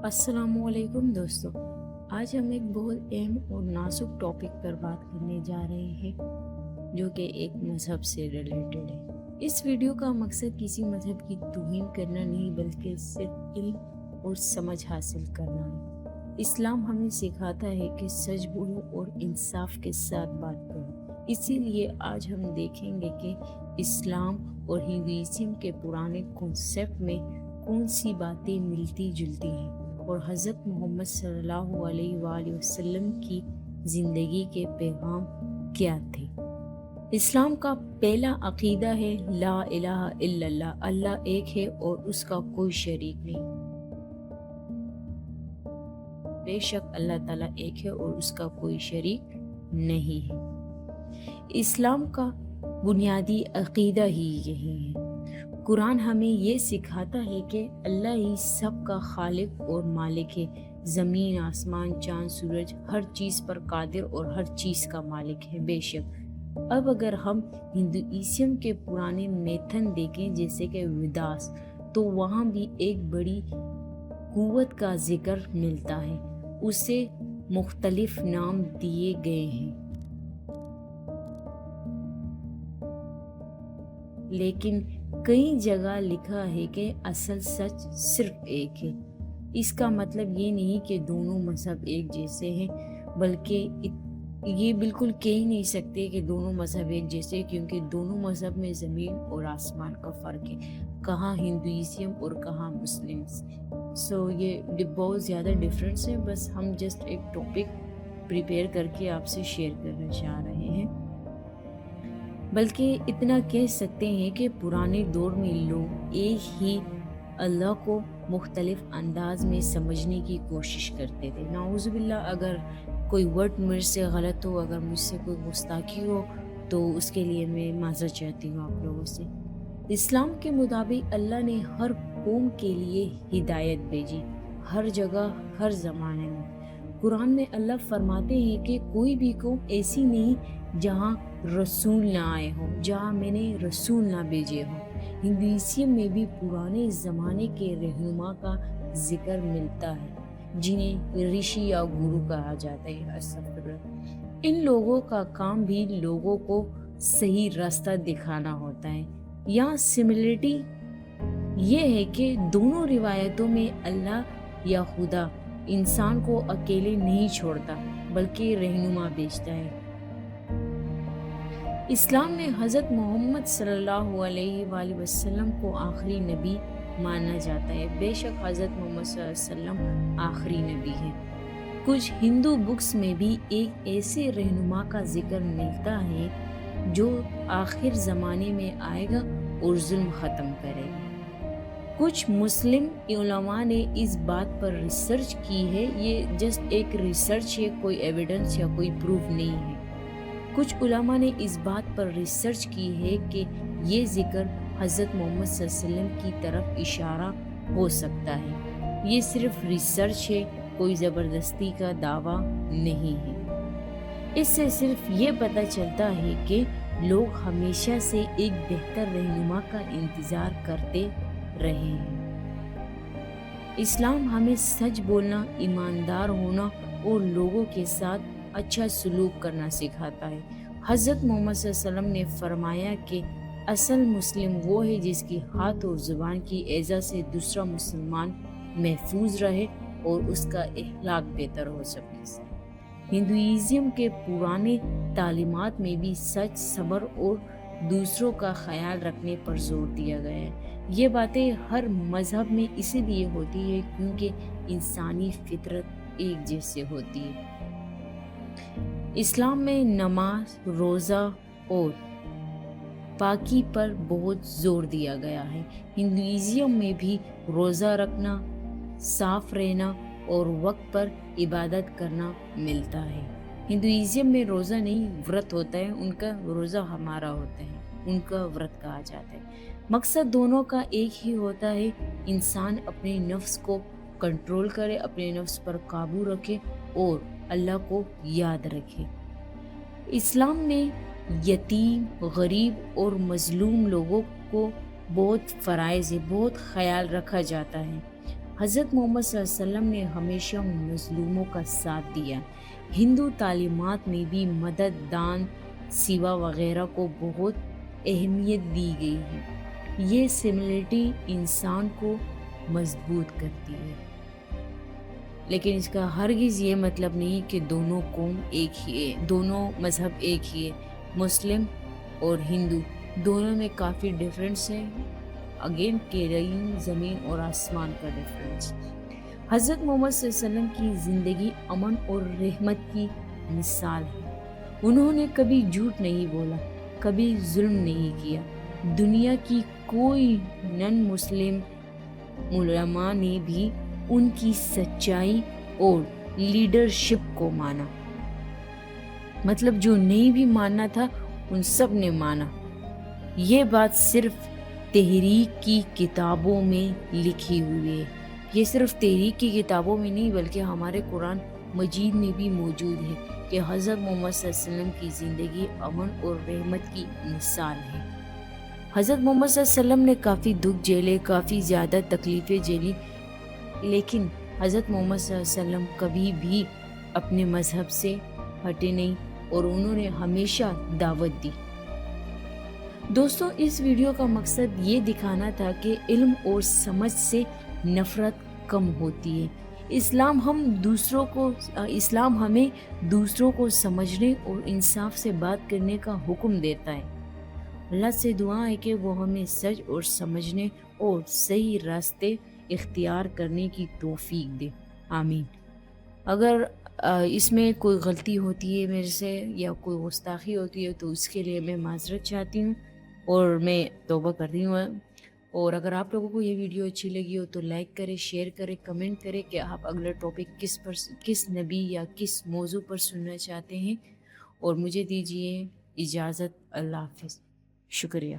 السلام علیکم دوستو، آج ہم ایک بہت اہم اور نازک ٹاپک پر بات کرنے جا رہے ہیں جو کہ ایک مذہب سے ریلیٹڈ ہے۔ اس ویڈیو کا مقصد کسی مذہب کی توہین کرنا نہیں بلکہ صرف علم اور سمجھ حاصل کرنا ہے۔ اسلام ہمیں سکھاتا ہے کہ سچ بولو اور انصاف کے ساتھ بات کرو۔ اسی لیے آج ہم دیکھیں گے کہ اسلام اور ہندوازم کے پرانے کانسیپٹ میں کون سی باتیں ملتی جلتی ہیں اور حضرت محمد صلی اللہ علیہ وآلہ وسلم کی زندگی کے پیغام کیا تھے۔ اسلام کا پہلا عقیدہ ہے لا الہ الا اللہ، اللہ ایک ہے اور اس کا کوئی شریک نہیں۔ بے شک اللہ تعالیٰ ایک ہے اور اس کا کوئی شریک نہیں ہے۔ اسلام کا بنیادی عقیدہ ہی یہی ہے۔ قرآن ہمیں یہ سکھاتا ہے کہ اللہ ہی سب کا خالق اور مالک ہے۔ زمین، آسمان، چاند، سورج، ہر چیز پر قادر اور ہر چیز کا مالک ہے۔ بے شک اب اگر ہم ہندوازم کے پرانے میتھن دیکھیں جیسے کہ ویداس، تو وہاں بھی ایک بڑی قوت کا ذکر ملتا ہے۔ اسے مختلف نام دیے گئے ہیں، لیکن کئی جگہ لکھا ہے کہ اصل سچ صرف ایک ہے۔ اس کا مطلب یہ نہیں کہ دونوں مذہب ایک جیسے ہیں، بلکہ یہ بالکل کہہ ہی نہیں سکتے کہ دونوں مذہب ایک جیسے، کیونکہ دونوں مذہب میں زمین اور آسمان کا فرق ہے، کہاں ہندوازم اور کہاں مسلم۔ یہ بہت زیادہ ڈفرینس ہے۔ بس ہم جسٹ ایک ٹاپک پریپیئر کر کے آپ سے شیئر کرنا چاہ رہے ہیں۔ بلکہ اتنا کہہ سکتے ہیں کہ پرانے دور میں لوگ ایک ہی اللہ کو مختلف انداز میں سمجھنے کی کوشش کرتے تھے۔ نعوذ باللہ، اگر کوئی ورڈ مجھ سے غلط ہو، اگر مجھ سے کوئی گستاخی ہو تو اس کے لیے میں معذرت چاہتی ہوں آپ لوگوں سے۔ اسلام کے مطابق اللہ نے ہر قوم کے لیے ہدایت بھیجی، ہر جگہ، ہر زمانے میں۔ قرآن میں اللہ فرماتے ہیں کہ کوئی بھی قوم ایسی نہیں جہاں رسول نہ آئے ہوں، جہاں میں نے رسول نہ بھیجے ہوں۔ ہندوازم میں بھی پرانے زمانے کے رہنما کا ذکر ملتا ہے، جنہیں رشی یا گرو کہا جاتا ہے۔ استغفر اللہ۔ ان لوگوں کا کام بھی لوگوں کو صحیح راستہ دکھانا ہوتا ہے۔ یہاں سملرٹی یہ ہے کہ دونوں روایتوں میں اللہ یا خدا انسان کو اکیلے نہیں چھوڑتا بلکہ رہنما بھیجتا ہے۔ اسلام میں حضرت محمد صلی اللہ علیہ وآلہ وسلم کو آخری نبی مانا جاتا ہے۔ بے شک حضرت محمد صلی اللہ علیہ وسلم آخری نبی ہے۔ کچھ ہندو بکس میں بھی ایک ایسے رہنما کا ذکر ملتا ہے جو آخر زمانے میں آئے گا اور ظلم ختم کرے گا۔ کچھ مسلم علماء نے اس بات پر ریسرچ کی ہے، یہ جسٹ ایک ریسرچ ہے، کوئی ایویڈنس یا کوئی پروف نہیں ہے۔ کچھ علماء نے اس بات پر ریسرچ کی ہے کہ یہ ذکر حضرت محمد صلی اللہ علیہ وسلم کی طرف اشارہ ہو سکتا ہے۔ یہ صرف ریسرچ ہے، کوئی زبردستی کا دعویٰ نہیں ہے۔ اس سے صرف یہ پتہ چلتا ہے کہ لوگ ہمیشہ سے ایک بہتر رہنما کا انتظار کرتے رہے ہیں۔ اسلام ہمیں سچ بولنا، ایماندار ہونا اور لوگوں کے ساتھ اچھا سلوک کرنا سکھاتا ہے۔ حضرت محمد صلی اللہ علیہ وسلم نے فرمایا کہ اصل مسلم وہ ہے جس کی ہاتھ اور زبان کی ایذا سے دوسرا مسلمان محفوظ رہے اور اس کا اخلاق بہتر ہو سکے۔ ہندوازم کے پرانے تعلیمات میں بھی سچ، صبر اور دوسروں کا خیال رکھنے پر زور دیا گیا ہے۔ یہ باتیں ہر مذہب میں اسی لیے ہوتی ہے کیونکہ انسانی فطرت ایک جیسے ہوتی ہے۔ اسلام میں نماز، روزہ اور پاکی پر بہت زور دیا گیا ہے۔ ہندوازم میں بھی روزہ رکھنا، صاف رہنا اور وقت پر عبادت کرنا ملتا ہے۔ ہندوازم میں روزہ نہیں، ورت ہوتا ہے، ان کا روزہ ہمارا ہوتا ہے، ان کا ورت کہا جاتا ہے۔ مقصد دونوں کا ایک ہی ہوتا ہے، انسان اپنے نفس کو کنٹرول کرے، اپنے نفس پر قابو رکھے اور اللہ کو یاد رکھے۔ اسلام میں یتیم، غریب اور مظلوم لوگوں کو بہت فرائض ہے، بہت خیال رکھا جاتا ہے۔ حضرت محمد صلی اللہ علیہ وسلم نے ہمیشہ مظلوموں کا ساتھ دیا۔ ہندو تعلیمات میں بھی مدد، دان، سیوا وغیرہ کو بہت اہمیت دی گئی ہے۔ یہ سملرٹی انسان کو مضبوط کرتی ہے، لیکن اس کا ہرگز یہ مطلب نہیں کہ دونوں قوم ایک ہی ہے، دونوں مذہب ایک ہی ہے۔ مسلم اور ہندو دونوں میں کافی ڈفرینس ہے، اگین کیرئین زمین اور آسمان کا ڈفرینس۔ حضرت محمد صلی اللہ علیہ وسلم کی زندگی امن اور رحمت کی مثال ہے۔ انہوں نے کبھی جھوٹ نہیں بولا، کبھی ظلم نہیں کیا۔ دنیا کی کوئی نن مسلم علماء نے بھی ان کی سچائی اور لیڈرشپ کو مانا، مطلب جو نہیں بھی ماننا تھا ان سب نے مانا۔ یہ بات صرف تحریک کی کتابوں میں لکھی ہوئی ہے، یہ صرف تحریک کی کتابوں میں نہیں بلکہ ہمارے قرآن مجید میں بھی موجود ہے کہ حضرت محمد صلی اللہ علیہ وسلم کی زندگی امن اور رحمت کی مثال ہے۔ حضرت محمد صلی اللہ علیہ وسلم نے کافی دکھ جھیلے، کافی زیادہ تکلیفیں جھیلی، لیکن حضرت محمد صلی اللہ علیہ وسلم کبھی بھی اپنے مذہب سے ہٹے نہیں اور انہوں نے ہمیشہ دعوت دی۔ دوستو، اس ویڈیو کا مقصد یہ دکھانا تھا کہ علم اور سمجھ سے نفرت کم ہوتی ہے۔ اسلام ہمیں دوسروں کو سمجھنے اور انصاف سے بات کرنے کا حکم دیتا ہے۔ اللہ سے دعا ہے کہ وہ ہمیں سچ اور سمجھنے اور صحیح راستے اختیار کرنے کی توفیق دے، آمین۔ اگر اس میں کوئی غلطی ہوتی ہے میرے سے یا کوئی گستاخی ہوتی ہے تو اس کے لیے میں معذرت چاہتی ہوں اور میں توبہ کر رہی ہوں۔ اور اگر آپ لوگوں کو یہ ویڈیو اچھی لگی ہو تو لائک کریں، شیئر کریں، کمنٹ کریں کہ آپ اگلا ٹاپک کس نبی یا کس موضوع پر سننا چاہتے ہیں، اور مجھے دیجیے اجازت۔ اللہ حافظ، شکریہ۔